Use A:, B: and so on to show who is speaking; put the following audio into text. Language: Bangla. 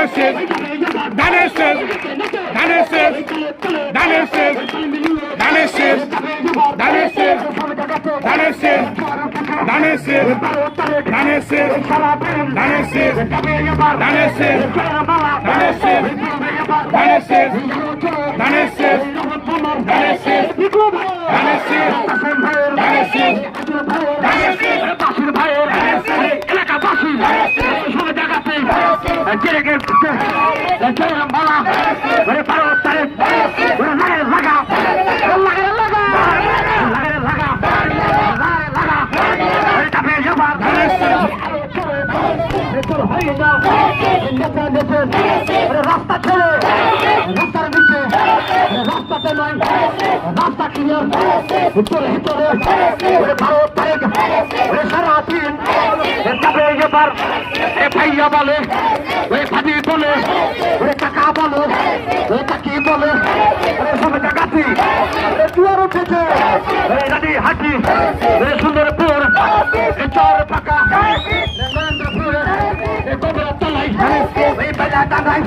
A: শেষ ধানের শেষ ধানের শেষ ধানের শেষ ধানের শেষ ধানের শেষ ধানের শেষ ধানের শেষ ধানের শেষ ধানের শেষ ধানের শেষ ধানের শেষ ধানের শেষ ধানের শেষ ধানের শেষ ধানের শেষ ধানের শেষ ধানের শেষ
B: বাসুর ভাইয়ের এলাকাবাসী সব জায়গাতে জেরেকে মালা 12 তারিখ লাগা রাস্তা ছেড়ে রাস্তার নিচে রাস্তাতে নয় রাস্তা ক্লিয়ার ভিতরে ভিতরে 12 তারিখ সারা দিন যাবে এবার ভাইয়া বলে ভাবি বলে কাকা বলে কাকি বলে সব জায়গাতে দুয়ার উঠেছে রানী হাঁটি সুন্দরপুর চর ফাঁকা নরেন্দ্রপুর তলাই বেলা টানাই